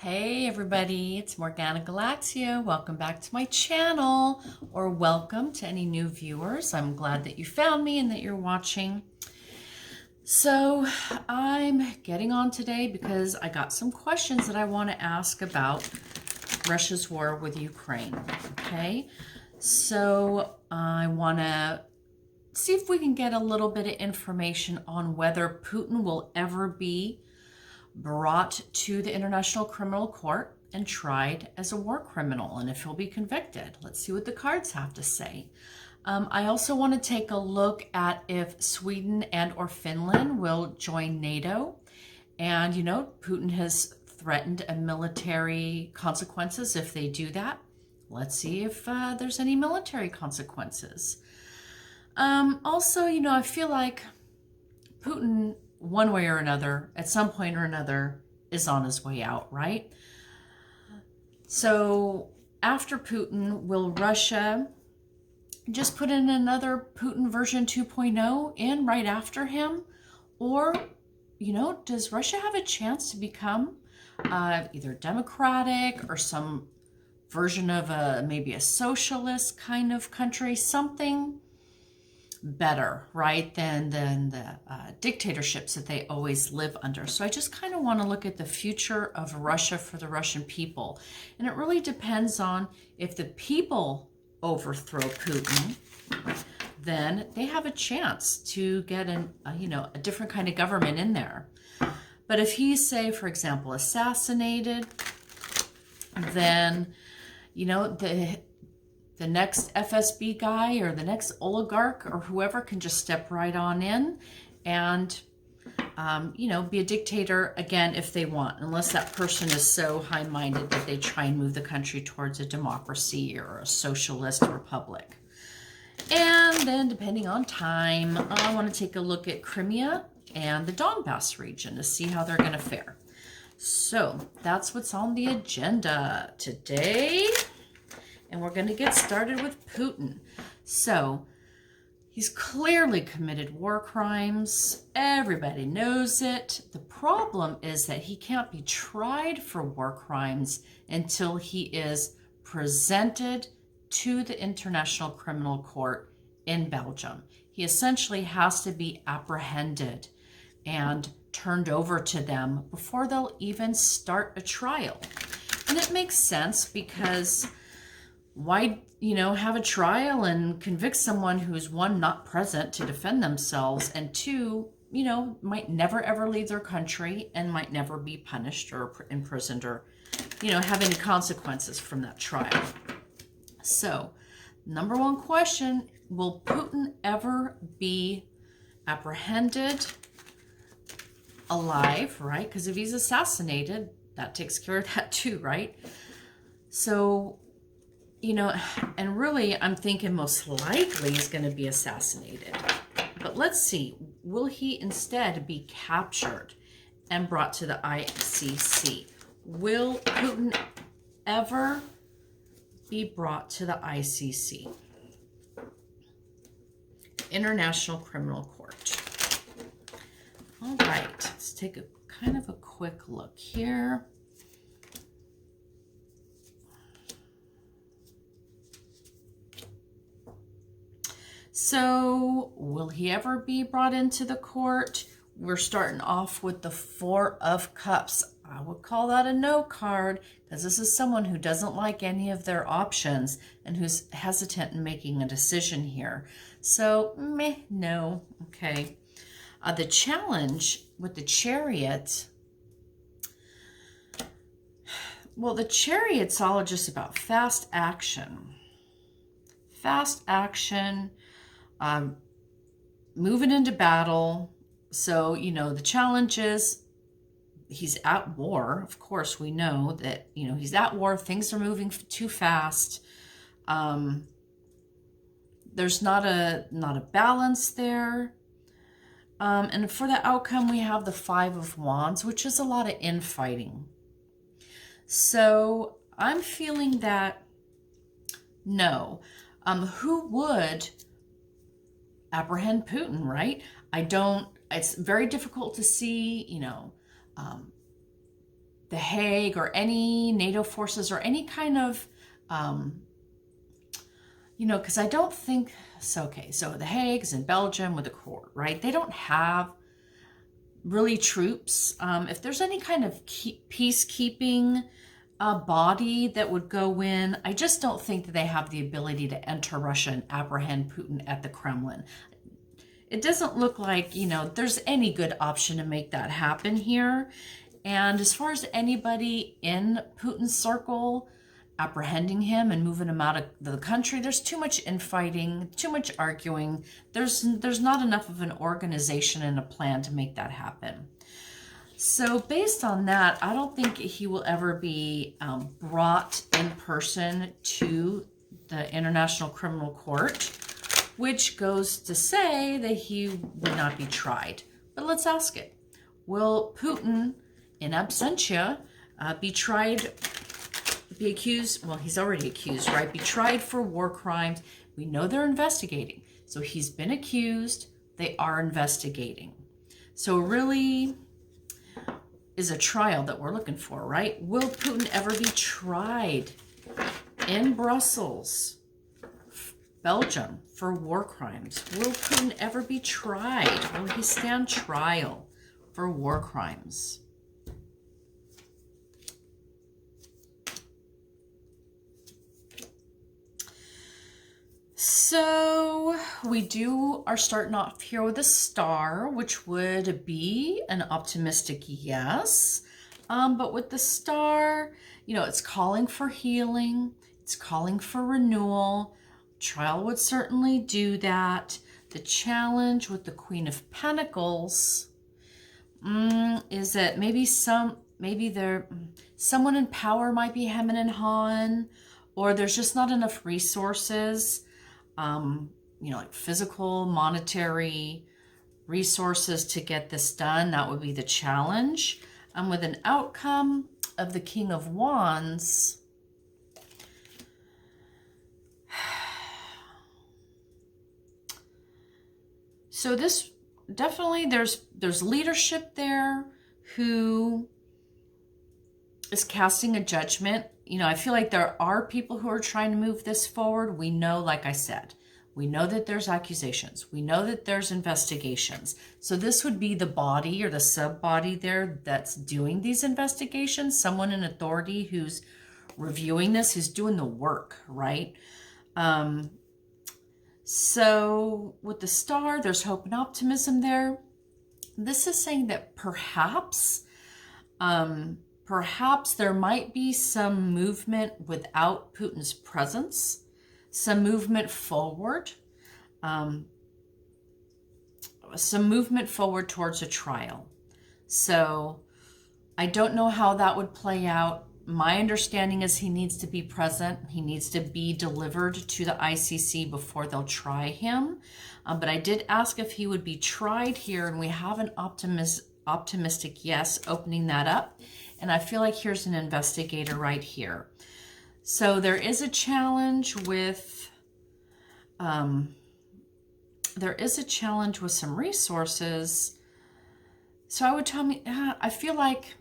Hey everybody, it's Morgana Galaxia. Welcome back to my channel, or welcome to any new viewers. I'm glad that you found me and that you're watching. So I'm getting on today because I got some questions that I want to ask about Russia's war with Ukraine. Okay, so I want to see if we can get a little bit of information on whether Putin will ever be brought to the International Criminal Court and tried as a war criminal, and if he'll be convicted. Let's see what the cards have to say. I also want to take a look at if Sweden and or Finland will join NATO. And, you know, Putin has threatened a military consequences if they do that. Let's see if there's any military consequences. Also, you know, I feel like Putin, one way or another, at some point or another, is on his way out, right? So after Putin, will Russia just put in another Putin version 2.0 in right after him? Or, you know, does Russia have a chance to become either democratic or some version of maybe a socialist kind of country, something better, right, than the dictatorships that they always live under. So I just kind of want to look at the future of Russia for the Russian people. And it really depends on if the people overthrow Putin, then they have a chance to get a different kind of government in there. But if he's, say, for example, assassinated, then, you know, the next FSB guy or the next oligarch or whoever can just step right on in and, you know, be a dictator again if they want, unless that person is so high-minded that they try and move the country towards a democracy or a socialist republic. And then, depending on time, I want to take a look at Crimea and the Donbas region to see how they're going to fare. So that's what's on the agenda today. And we're going to get started with Putin. So he's clearly committed war crimes. Everybody knows it. The problem is that he can't be tried for war crimes until he is presented to the International Criminal Court in Belgium. He essentially has to be apprehended and turned over to them before they'll even start a trial. And it makes sense because why, you know, have a trial and convict someone who's, one, not present to defend themselves, and two, you know, might never ever leave their country and might never be punished or imprisoned or, you know, have any consequences from that trial. So, number one question, will Putin ever be apprehended alive, right? Because if he's assassinated, that takes care of that too, right? So, you know, and really, I'm thinking most likely he's going to be assassinated. But let's see, will he instead be captured and brought to the ICC? Will Putin ever be brought to the ICC? International Criminal Court. All right, let's take a kind of a quick look here. So, will he ever be brought into the court? We're starting off with the Four of Cups. I would call that a no card because this is someone who doesn't like any of their options and who's hesitant in making a decision here. So, no. Okay. The challenge with the Chariot, well, the Chariot's all just about fast action. Fast action. Moving into battle. So, you know, the challenge is he's at war. Of course, we know that, you know, he's at war. Things are moving too fast. There's not a balance there. And for the outcome, we have the Five of Wands, which is a lot of infighting. So I'm feeling that no. Who would apprehend Putin, right? It's very difficult to see, you know, the Hague or any NATO forces or any kind of, you know, because I don't think, so, okay, so the Hague's in Belgium with the court, right? They don't have really troops. If there's any kind of peacekeeping body that would go in, I just don't think that they have the ability to enter Russia and apprehend Putin at the Kremlin. It doesn't look like, you know, there's any good option to make that happen here. And as far as anybody in Putin's circle apprehending him and moving him out of the country, there's too much infighting, too much arguing. There's not enough of an organization and a plan to make that happen. So based on that, I don't think he will ever be brought in person to the International Criminal Court, which goes to say that he would not be tried. But let's ask it. Will Putin, in absentia, be tried, be accused? Well, he's already accused, right? Be tried for war crimes. We know they're investigating. So he's been accused. They are investigating. So really is a trial that we're looking for, right? Will Putin ever be tried in Brussels, Belgium, for war crimes? Will Putin ever be tried? Will he stand trial for war crimes? So we are starting off here with a star, which would be an optimistic yes. But with the star, you know, it's calling for healing. It's calling for renewal. Trial would certainly do that. The challenge with the Queen of Pentacles is that maybe someone in power might be hemming and hawing, or there's just not enough resources. You know, like physical, monetary resources to get this done. That would be the challenge. With an outcome of the King of Wands, so this definitely, there's leadership there who is casting a judgment. You know, I feel like there are people who are trying to move this forward. We know, like I said, we know that there's accusations. We know that there's investigations. So this would be the body or the sub-body there that's doing these investigations. Someone in authority who's reviewing this, who's doing the work, right? So with the star, there's hope and optimism there. This is saying that perhaps there might be some movement without Putin's presence, some movement forward, towards a trial. So I don't know how that would play out. My understanding is he needs to be present. He needs to be delivered to the ICC before they'll try him. But I did ask if he would be tried here, and we have an optimistic yes, opening that up. And I feel like here's an investigator right here. So there is a challenge with, some resources. So I would I feel like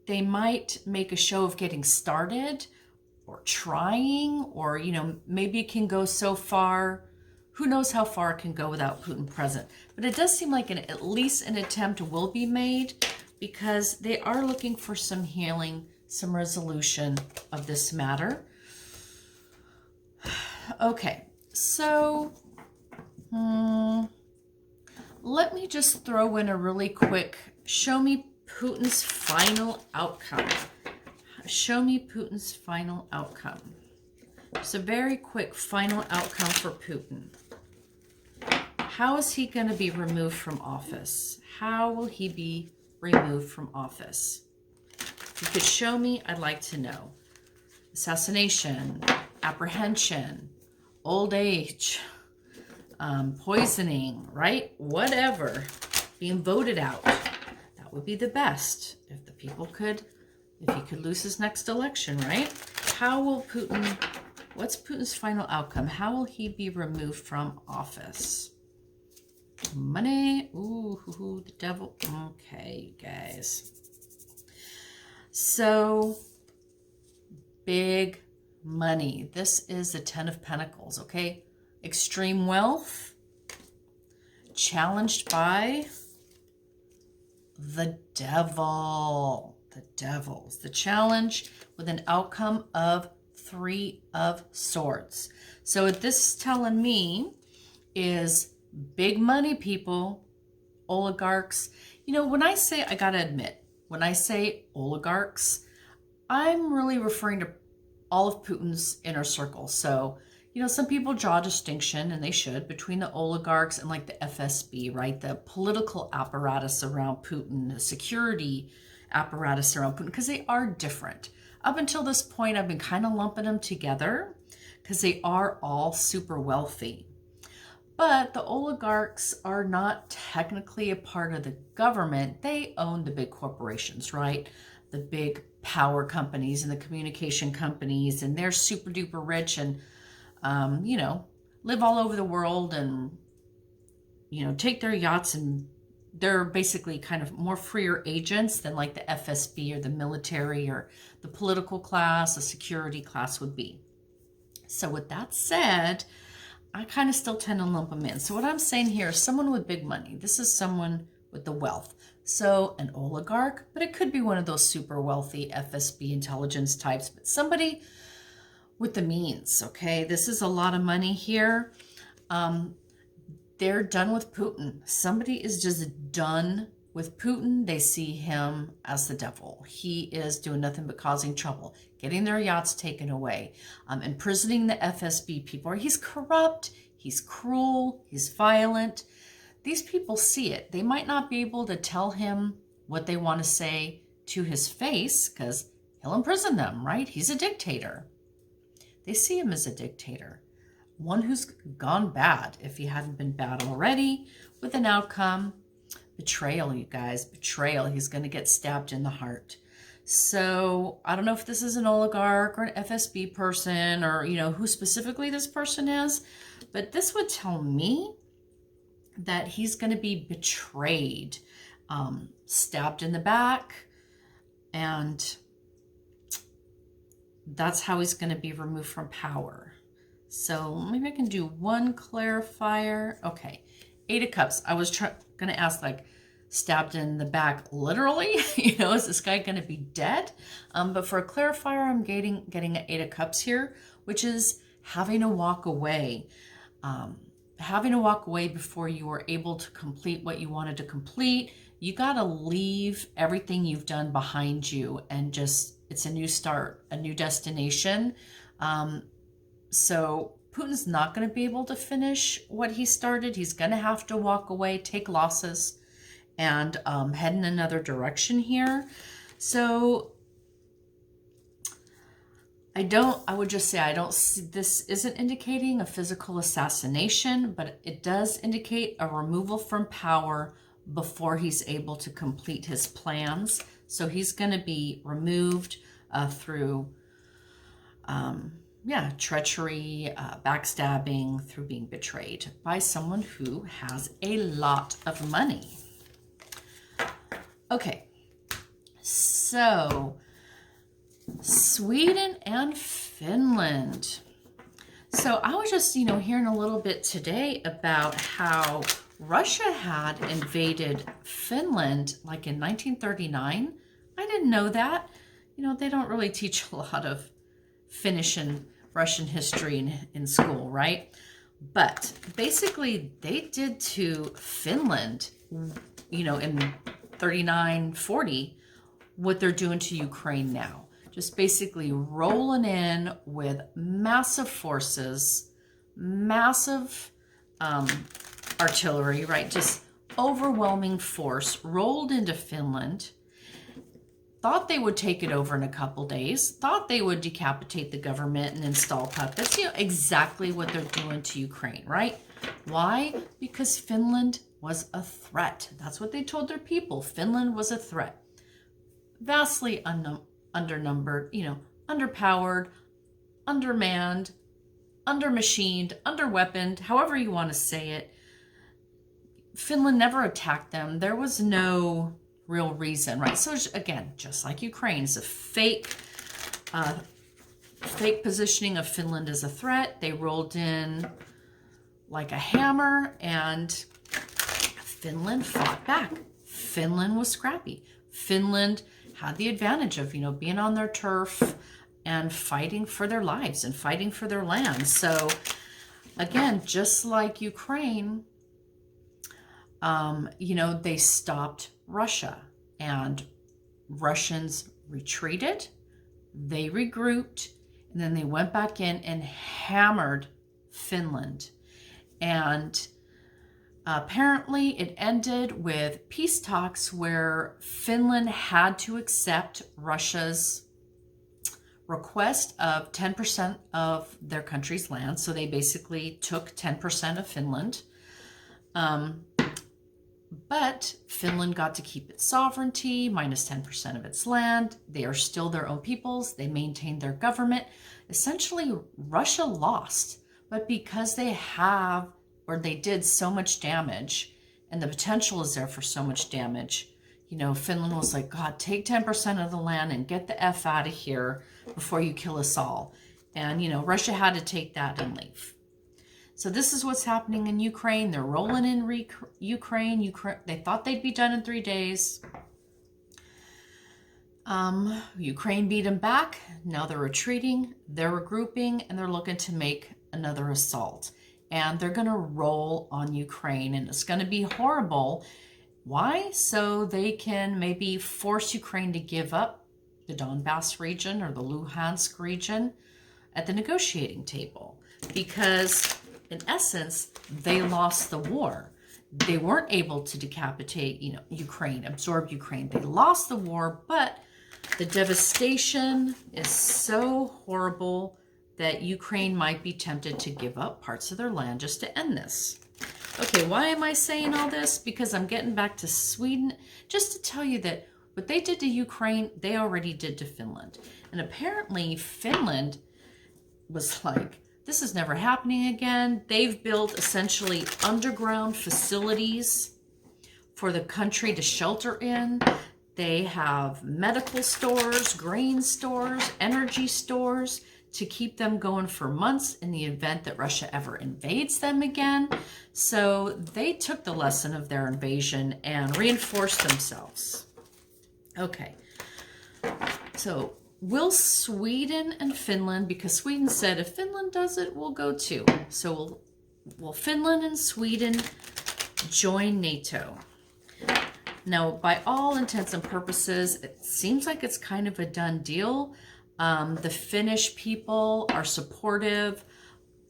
they might make a show of getting started or trying, or, you know, maybe it can go so far. Who knows how far it can go without Putin present. But it does seem like at least an attempt will be made, because they are looking for some healing, some resolution of this matter. Okay, so let me just throw in a really quick, show me Putin's final outcome. Show me Putin's final outcome. Just a very quick final outcome for Putin. How is he going to be removed from office? How will he be removed from office? If you could show me, I'd like to know. Assassination, apprehension, old age, poisoning, right? Whatever. Being voted out. That would be the best if the people could, if he could lose his next election, right? How will Putin, what's Putin's final outcome? How will he be removed from office? Money. Ooh, the devil. Okay, guys. So big money. This is the Ten of Pentacles, okay? Extreme wealth, challenged by the devil. The devils. The challenge with an outcome of Three of Swords. So what this is telling me is big money people, oligarchs. You know, when I say, I gotta admit, when I say oligarchs, I'm really referring to all of Putin's inner circle. So, you know, some people draw a distinction, and they should, between the oligarchs and like the FSB, right? The political apparatus around Putin, the security apparatus around Putin, because they are different. Up until this point, I've been kind of lumping them together because they are all super wealthy. But the oligarchs are not technically a part of the government. They own the big corporations, right? The big power companies and the communication companies, and they're super duper rich and, you know, live all over the world and, you know, take their yachts, and they're basically kind of more freer agents than like the FSB or the military or the political class, the security class would be. So with that said, I kind of still tend to lump them in. So what I'm saying here is someone with big money. This is someone with the wealth. So an oligarch, but it could be one of those super wealthy FSB intelligence types, but somebody with the means, okay? This is a lot of money here. They're done with Putin. Somebody is just done with Putin. They see him as the devil. He is doing nothing but causing trouble, getting their yachts taken away, imprisoning the FSB people. He's corrupt, he's cruel, he's violent. These people see it. They might not be able to tell him what they want to say to his face because he'll imprison them, right? He's a dictator. They see him as a dictator. One who's gone bad, if he hadn't been bad already, with an outcome. Betrayal, you guys. Betrayal. He's going to get stabbed in the heart. So I don't know if this is an oligarch or an FSB person or, you know, who specifically this person is, but this would tell me that he's going to be betrayed, stabbed in the back, and that's how he's going to be removed from power. So maybe I can do one clarifier. Okay, Eight of Cups. I was going to ask, like, stabbed in the back literally, you know, is this guy going to be dead? But for a clarifier, I'm getting an Eight of Cups here, which is having to walk away. Having to walk away before you were able to complete what you wanted to complete. You got to leave everything you've done behind you and just, it's a new start, a new destination. So Putin's not going to be able to finish what he started. He's going to have to walk away, take losses, and head in another direction here. So I would just say I don't see, this isn't indicating a physical assassination, but it does indicate a removal from power before he's able to complete his plans. So he's going to be removed through, treachery, backstabbing, through being betrayed by someone who has a lot of money. Okay, so Sweden and Finland. So I was just, hearing a little bit today about how Russia had invaded Finland like in 1939. I didn't know that. They don't really teach a lot of Finnish and Russian history in school, right? But basically they did to Finland, in 39, 40, what they're doing to Ukraine now. Just basically rolling in with massive forces, massive artillery, right? Just overwhelming force rolled into Finland. Thought they would take it over in a couple days. Thought they would decapitate the government and install puppets. Exactly what they're doing to Ukraine, right? Why? Because Finland was a threat. That's what they told their people. Finland was a threat. Vastly undernumbered, underpowered, undermanned, undermachined, underweaponed, however you want to say it. Finland never attacked them. There was no real reason, right? So again, just like Ukraine, it's a fake positioning of Finland as a threat. They rolled in like a hammer, and Finland fought back. Finland was scrappy. Finland had the advantage of, being on their turf and fighting for their lives and fighting for their land. So again, just like Ukraine, they stopped Russia, and Russians retreated, they regrouped, and then they went back in and hammered Finland. And apparently it ended with peace talks where Finland had to accept Russia's request of 10% of their country's land. So they basically took 10% of Finland. But Finland got to keep its sovereignty, minus 10% of its land. They are still their own peoples. They maintained their government. Essentially, Russia lost. But because they did so much damage, and the potential is there for so much damage, Finland was like, God, take 10% of the land and get the F out of here before you kill us all. And, Russia had to take that and leave. So this is what's happening in Ukraine. They're rolling in Ukraine. They thought they'd be done in 3 days. Ukraine beat them back. Now they're retreating. They're regrouping, and they're looking to make another assault. And they're going to roll on Ukraine, and it's going to be horrible. Why? So they can maybe force Ukraine to give up the Donbas region or the Luhansk region at the negotiating table, because in essence, they lost the war. They weren't able to decapitate, Ukraine, absorb Ukraine. They lost the war, but the devastation is so horrible that Ukraine might be tempted to give up parts of their land just to end this. Okay, why am I saying all this? Because I'm getting back to Sweden, just to tell you that what they did to Ukraine, they already did to Finland. And apparently Finland was like, this is never happening again. They've built essentially underground facilities for the country to shelter in. They have medical stores, grain stores, energy stores to keep them going for months in the event that Russia ever invades them again. So they took the lesson of their invasion and reinforced themselves. Okay, so will Sweden and Finland, because Sweden said if Finland does it, we'll go too. So will Finland and Sweden join NATO? Now, by all intents and purposes, it seems like it's kind of a done deal. The Finnish people are supportive.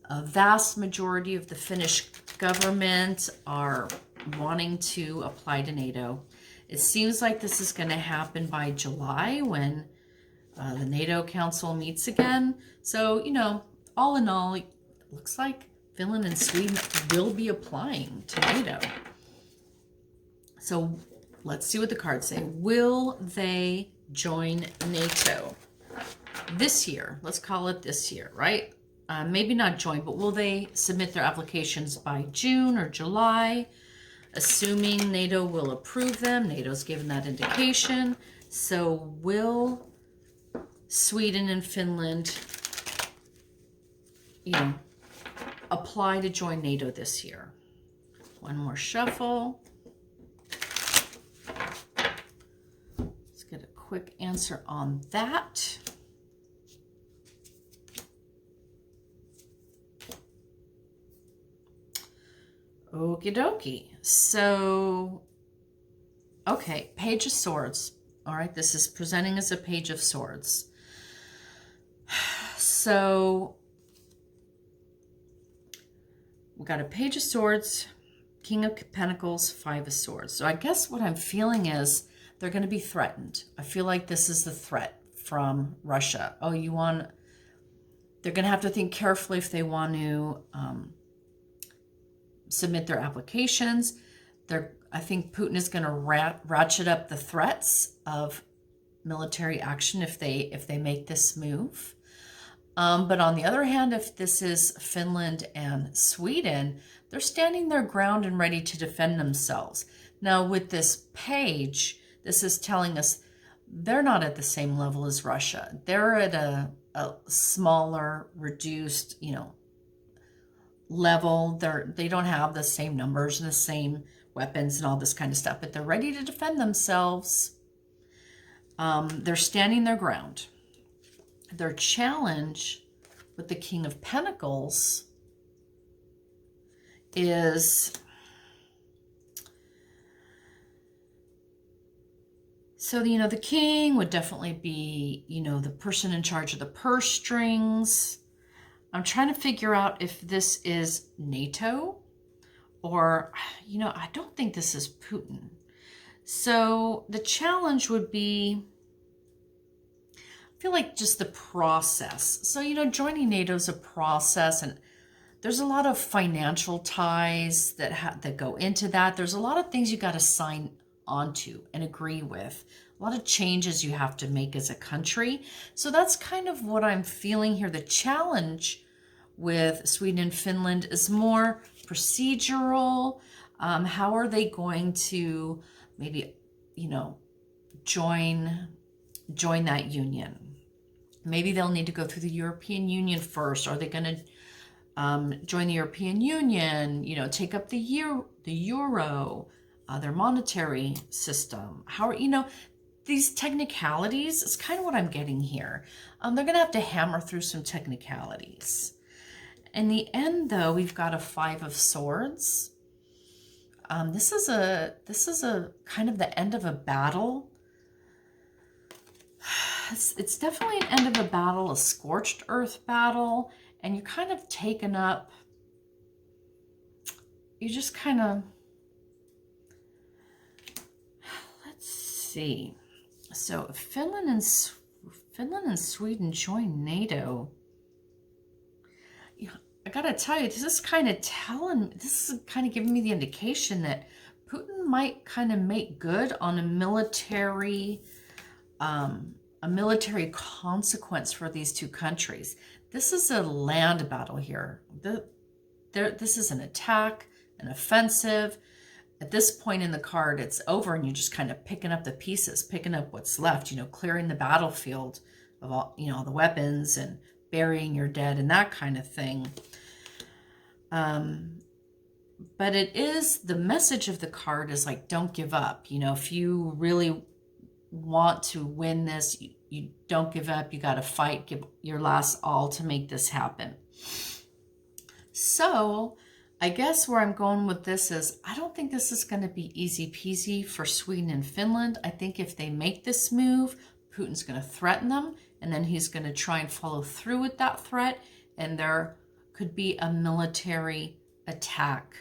A vast majority of the Finnish government are wanting to apply to NATO. It seems like this is going to happen by July when the NATO Council meets again. So, all in all, it looks like Finland and Sweden will be applying to NATO. So let's see what the cards say. Will they join NATO this year? Let's call it this year, right? Maybe not join, but will they submit their applications by June or July? Assuming NATO will approve them. NATO's given that indication. So will Sweden and Finland, apply to join NATO this year? One more shuffle. Let's get a quick answer on that. Okie dokie. So, okay, Page of Swords. All right, this is presenting as a Page of Swords. So, we got a Page of Swords, King of Pentacles, Five of Swords. So I guess what I'm feeling is they're going to be threatened. I feel like this is the threat from Russia. Oh, they're going to have to think carefully if they want to submit their applications. I think Putin is going to ratchet up the threats of military action if they make this move. But on the other hand, if this is Finland and Sweden, they're standing their ground and ready to defend themselves. Now with this page this is telling us they're not at the same level as Russia. They're at a smaller, reduced, level. They don't have the same numbers and the same weapons and all this kind of stuff, but they're ready to defend themselves. They're standing their ground. Their challenge with the King of Pentacles is, so, the king would definitely be, the person in charge of the purse strings. I'm trying to figure out if this is NATO or, I don't think this is Putin. So the challenge would be, I feel like just the process. So, joining NATO is a process, and there's a lot of financial ties that go into that. There's a lot of things you got to sign onto and agree with. A lot of changes you have to make as a country. So that's kind of what I'm feeling here. The challenge with Sweden and Finland is more procedural. How are they going to maybe, join that union? Maybe they'll need to go through the European Union first. Are they going to join the European Union, take up the euro, their monetary system? How are, these technicalities is kind of what I'm getting here. They're going to have to hammer through some technicalities. In the end, though, we've got a 5 of Swords. This is a kind of the end of a battle. It's definitely an end of a battle, a scorched earth battle, and you're kind of taken up. You just kind of, let's see. So Finland and Sweden join NATO. I gotta tell you, this is kind of giving me the indication that Putin might kind of make good on a military consequence for these two countries. This is a land battle here. This is an attack, an offensive. At this point in the card, it's over, and you're just kind of picking up the pieces, picking up what's left, clearing the battlefield of all, the weapons and burying your dead and that kind of thing. But it is, the message of the card is like, don't give up. If you really want to win this, you don't give up. You got to fight, give your last all to make this happen. So I guess where I'm going with this is, I don't think this is going to be easy peasy for Sweden and Finland. I think if they make this move, Putin's going to threaten them, and then he's going to try and follow through with that threat, and there could be a military attack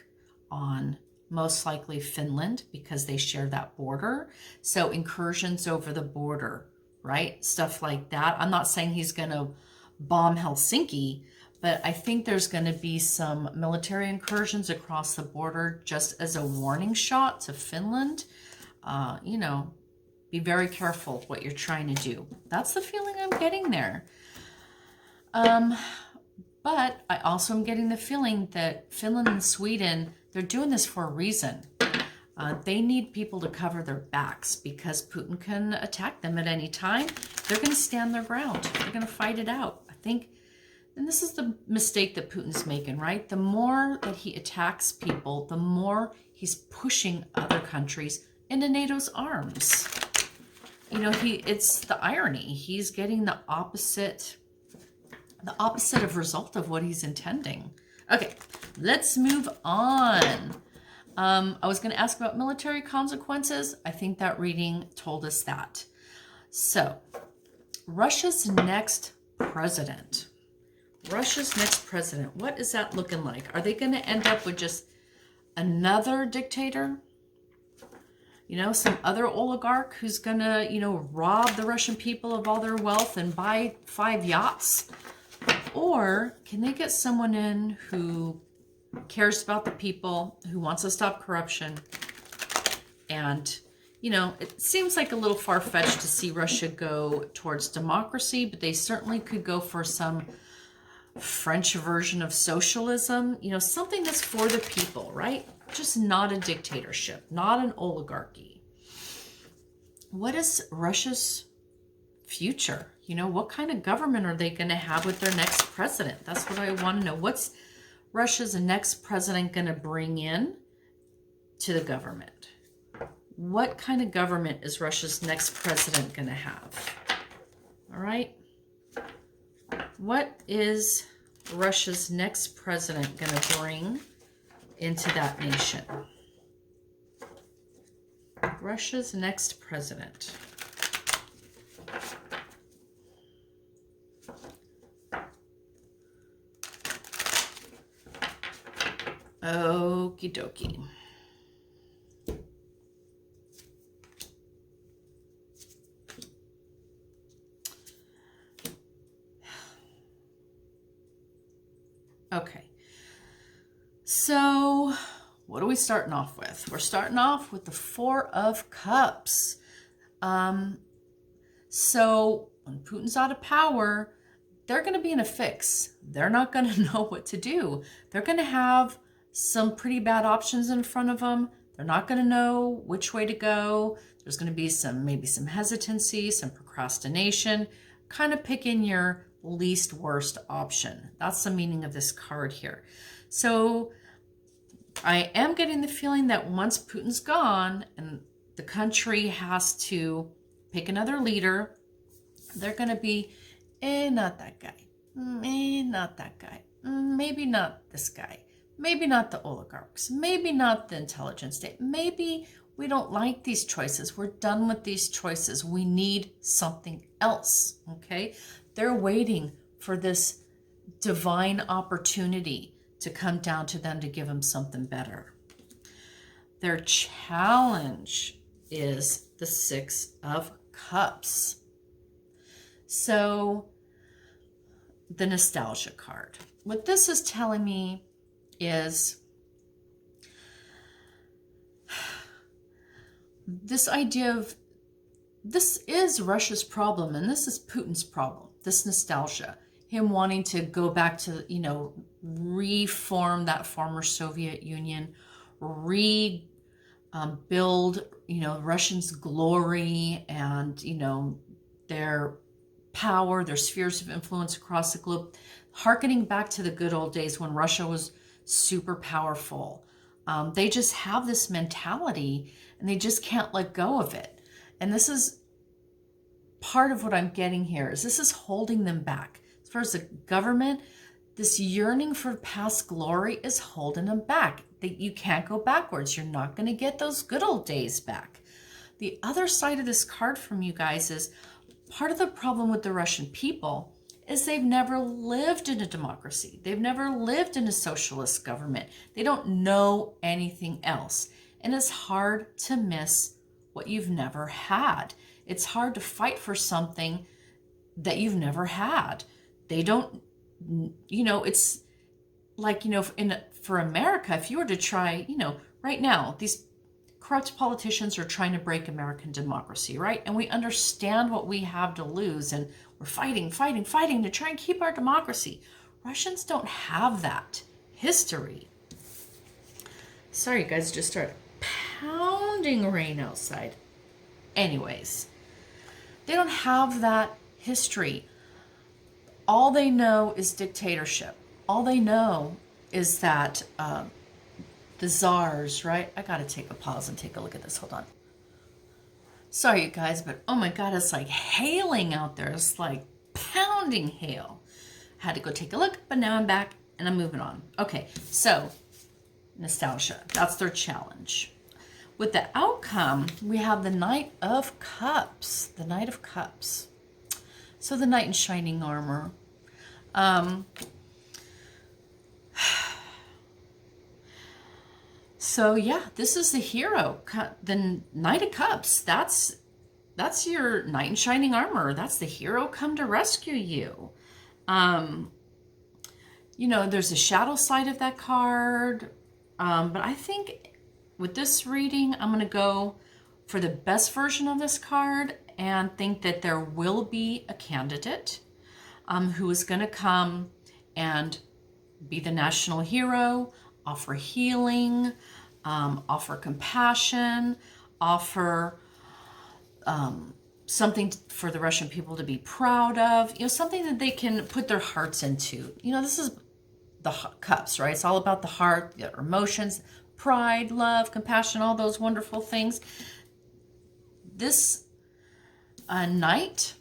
on most likely Finland because they share that border. So incursions over the border, right? Stuff like that. I'm not saying he's going to bomb Helsinki, but I think there's going to be some military incursions across the border just as a warning shot to Finland. Be very careful what you're trying to do. That's the feeling I'm getting there. But I also am getting the feeling that Finland and Sweden, they're doing this for a reason. They need people to cover their backs because Putin can attack them at any time. They're going to stand their ground. They're going to fight it out. I think, and this is the mistake that Putin's making, right? The more that he attacks people, the more he's pushing other countries into NATO's arms. It's the irony. He's getting the opposite of result of what he's intending. Okay, let's move on. I was going to ask about military consequences. I think that reading told us that. So, Russia's next president. What is that looking like? Are they going to end up with just another dictator? Some other oligarch who's going to, rob the Russian people of all their wealth and buy 5 yachts? Or can they get someone in who cares about the people, who wants to stop corruption? And, it seems like a little far-fetched to see Russia go towards democracy, but they certainly could go for some French version of socialism, something that's for the people, right? Just not a dictatorship, not an oligarchy. what is Russia's future? You know, what kind of government are they going to have with their next president? That's what I want to know. What's Russia's next president going to bring in to the government? What kind of government is Russia's next president going to have? All right. What is Russia's next president going to bring into that nation? Russia's next president. Okie dokie. Okay. So, what are we starting off with? We're starting off with the Four of Cups. So, when Putin's out of power, they're going to be in a fix. They're not going to know what to do. They're going to have some pretty bad options in front of them. They're not going to know which way to go. There's going to be maybe some hesitancy, some procrastination, kind of picking your least worst option. That's the meaning of this card here. So I am getting the feeling that once Putin's gone and the country has to pick another leader, they're going to be, not that guy, not that guy, maybe not this guy, maybe not the oligarchs, maybe not the intelligence state, maybe we don't like these choices, we're done with these choices, we need something else, okay? They're waiting for this divine opportunity to come down to them to give them something better. Their challenge is the Six of Cups. So, the nostalgia card. What this is telling me is this idea of this is Russia's problem and this is Putin's problem, this nostalgia. Him wanting to go back to, reform that former Soviet Union, rebuild, Russians' glory and, their power, their spheres of influence across the globe, hearkening back to the good old days when Russia was super powerful. They just have this mentality and they just can't let go of it. And this is part of what I'm getting here, is this is holding them back. As far as the government, this yearning for past glory is holding them back. You can't go backwards. You're not going to get those good old days back. The other side of this card from you guys is part of the problem with the Russian people is they've never lived in a democracy. They've never lived in a socialist government. They don't know anything else. And it's hard to miss what you've never had. It's hard to fight for something that you've never had. They don't, it's like, for America, if you were to try, right now, these corrupt politicians are trying to break American democracy, right? And we understand what we have to lose, and we're fighting to try and keep our democracy. Russians don't have that history. Sorry, you guys, just started pounding rain outside. Anyways, they don't have that history. All they know is dictatorship. All they know is that the czars, right? I gotta take a pause and take a look at this. Hold on. Sorry, you guys, but oh my God, it's like hailing out there. It's like pounding hail. Had to go take a look, but now I'm back and I'm moving on. Okay, so nostalgia. That's their challenge. With the outcome, we have the Knight of Cups. The Knight of Cups. So the Knight in shining armor. So yeah, this is the hero. The Knight of Cups. That's your Knight in shining armor. That's the hero come to rescue you. There's a shadow side of that card. But I think with this reading, I'm going to go for the best version of this card and think that there will be a candidate who is going to come and be the national hero, offer healing, offer compassion, offer something for the Russian people to be proud of, you know, something that they can put their hearts into. You know, this is the cups, right? It's all about the heart, the emotions, pride, love, compassion, all those wonderful things. This knight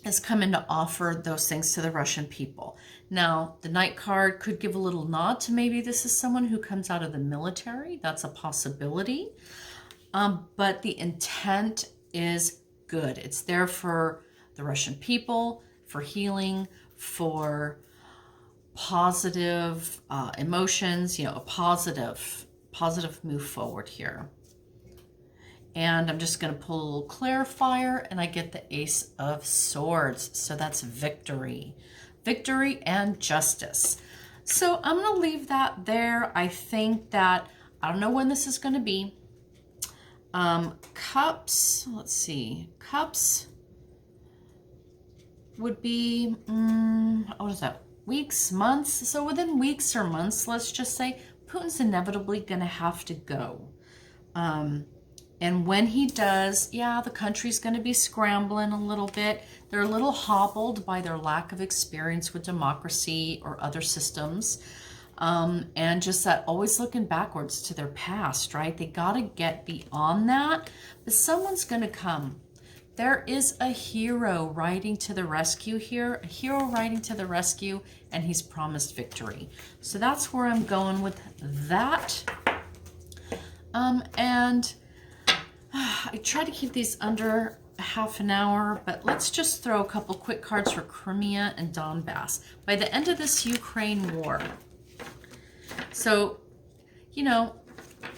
is coming to offer those things to the Russian people. Now, the knight card could give a little nod to maybe this is someone who comes out of the military. That's a possibility. But the intent is good. It's there for the Russian people, for healing, for positive emotions, you know, a positive move forward here. And I'm just going to pull a little clarifier, and I get the Ace of Swords. So that's victory. Victory and justice. So I'm going to leave that there. I think that, I don't know when this is going to be. Cups, let's see. Cups would be, what is that? Weeks, months? So within weeks or months, let's just say, Putin's inevitably going to have to go. And when he does, yeah, the country's going to be scrambling a little bit. They're a little hobbled by their lack of experience with democracy or other systems. And just that always looking backwards to their past, right? They got to get beyond that. But someone's going to come. There is a hero riding to the rescue here. A hero riding to the rescue, and he's promised victory. So that's where I'm going with that. And I try to keep these under half an hour, but let's just throw a couple quick cards for Crimea and Donbas. By the end of this Ukraine war, so, you know,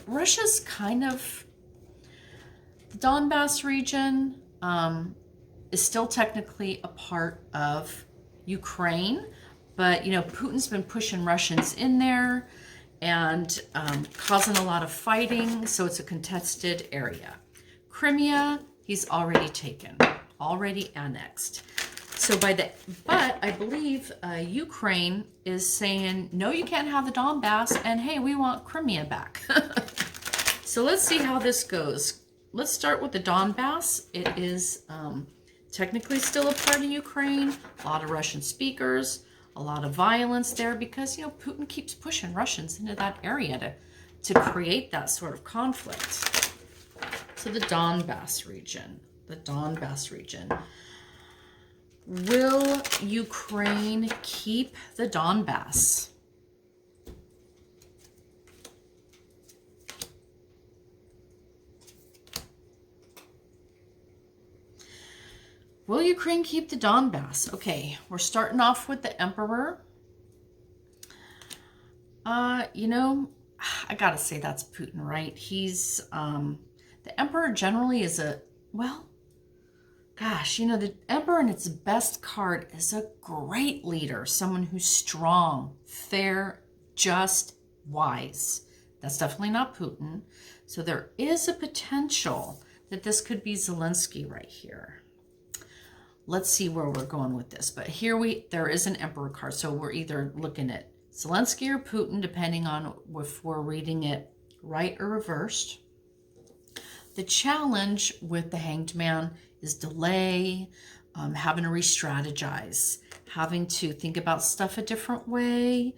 Russia's kind of, the Donbas region is still technically a part of Ukraine, but, you know, Putin's been pushing Russians in there and causing a lot of fighting, so it's a contested area. Crimea, he's already taken, already annexed. So but I believe Ukraine is saying, no, you can't have the Donbas, and hey, we want Crimea back. So let's see how this goes. Let's start with the Donbas. It is technically still a part of Ukraine, a lot of Russian speakers, a lot of violence there because, you know, Putin keeps pushing Russians into that area to create that sort of conflict. So the Donbas region, Will Ukraine keep the Donbas? Will Ukraine keep the Donbas? Okay, we're starting off with the Emperor. You know, I gotta say that's Putin, right? He's, the Emperor generally is well, gosh, you know, the Emperor in its best card is a great leader, someone who's strong, fair, just, wise. That's definitely not Putin. So there is a potential that this could be Zelensky right here. Let's see where we're going with this. But here there is an Emperor card. So we're either looking at Zelensky or Putin, depending on if we're reading it right or reversed. The challenge with the Hanged Man is delay, having to re-strategize, having to think about stuff a different way,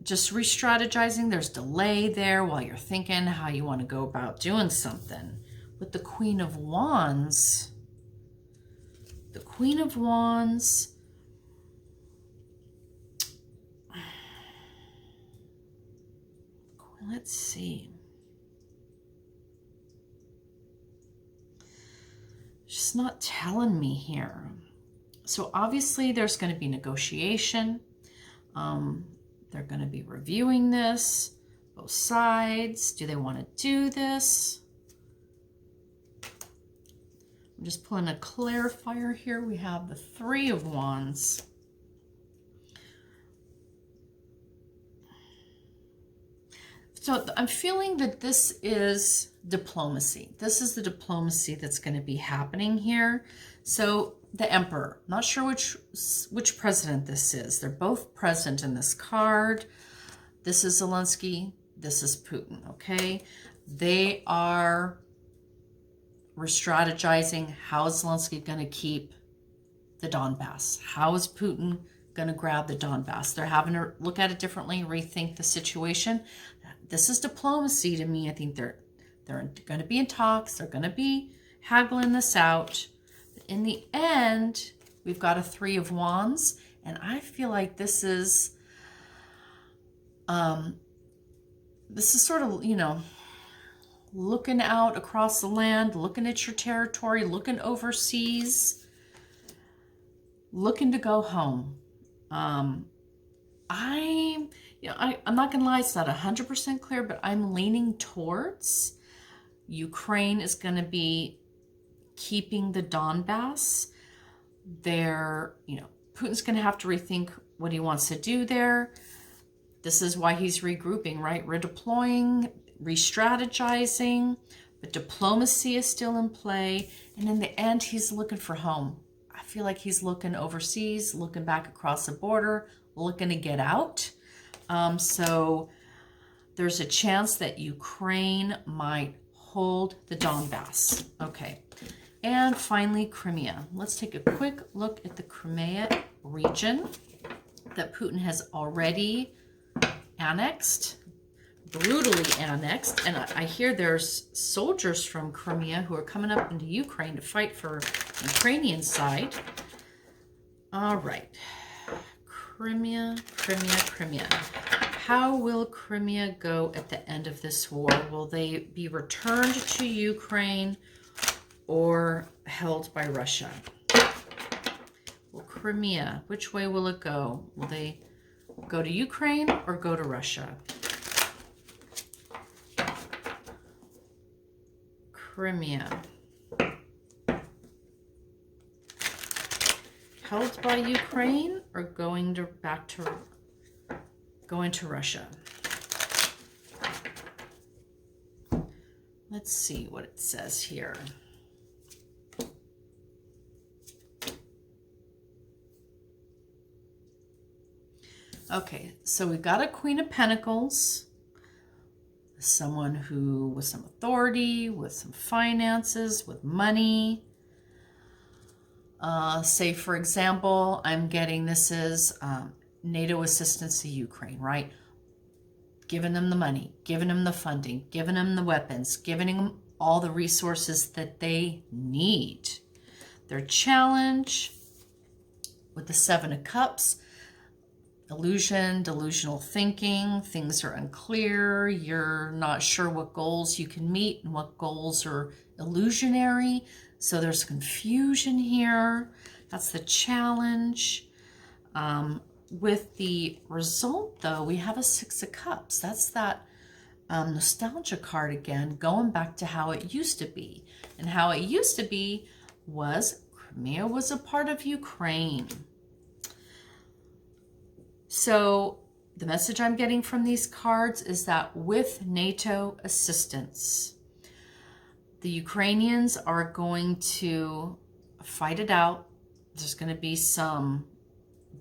just re-strategizing. There's delay there while you're thinking how you want to go about doing something. With the Queen of Wands, let's see. She's not telling me here. So obviously there's going to be negotiation. They're going to be reviewing this, both sides. Do they want to do this? I'm just pulling a clarifier here. We have the Three of Wands. So I'm feeling that this is diplomacy. This is the diplomacy that's going to be happening here. So the Emperor, not sure which president this is. They're both present in this card. This is Zelensky. This is Putin, okay? They are re-strategizing. How is Zelensky going to keep the Donbas? How is Putin going to grab the Donbas? They're having to look at it differently, rethink the situation. This is diplomacy to me. I think they're going to be in talks. They're going to be haggling this out. In the end, we've got a 3 of Wands, and I feel like this is sort of, you know, looking out across the land, looking at your territory, looking overseas, looking to go home. I'm not gonna lie, it's not 100% clear, but I'm leaning towards Ukraine is going to be keeping the Donbas. Putin's going to have to rethink what he wants to do there. This is why he's regrouping, right? Redeploying, re-strategizing, but diplomacy is still in play. And in the end, he's looking for home. I feel like he's looking overseas, looking back across the border, looking to get out. So there's a chance that Ukraine might hold the Donbas. Okay. And finally, Crimea. Let's take a quick look at the Crimea region that Putin has already annexed, brutally annexed. And I hear there's soldiers from Crimea who are coming up into Ukraine to fight for the Ukrainian side. All right. Crimea. How will Crimea go at the end of this war? Will they be returned to Ukraine or held by Russia? Well, Crimea, which way will it go? Will they go to Ukraine or go to Russia? Crimea. Held by Ukraine or going to Russia? Let's see what it says here. Okay, so we've got a Queen of Pentacles, someone who with some authority, with some finances, with money. Say, for example, I'm getting this is NATO assistance to Ukraine, right? Giving them the money, giving them the funding, giving them the weapons, giving them all the resources that they need. Their challenge with the 7 of Cups, illusion, delusional thinking, things are unclear, you're not sure what goals you can meet and what goals are illusionary, so there's confusion here. That's the challenge. With the result, though, we have a 6 of Cups. That's that nostalgia card again, going back to how it used to be. And how it used to be was Crimea was a part of Ukraine. So the message I'm getting from these cards is that with NATO assistance, the Ukrainians are going to fight it out. There's going to be some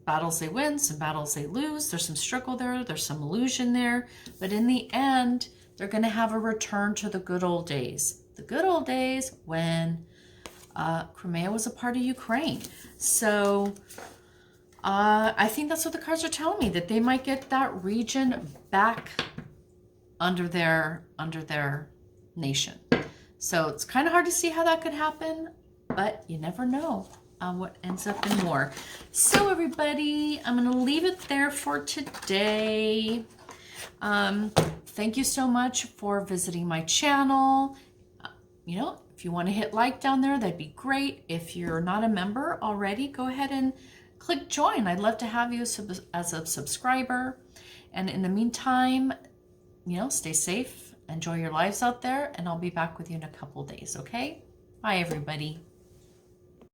battles they win, some battles they lose. There's some struggle there. There's some illusion there. But in the end, they're going to have a return to the good old days. The good old days when Crimea was a part of Ukraine. So I think that's what the cards are telling me, that they might get that region back under their nation. So it's kind of hard to see how that could happen, but you never know what ends up in war. So everybody, I'm going to leave it there for today. Thank you so much for visiting my channel. If you want to hit like down there, that'd be great. If you're not a member already, go ahead and click join. I'd love to have you as a subscriber. And in the meantime, stay safe, enjoy your lives out there, and I'll be back with you in a couple days, okay? Bye, everybody.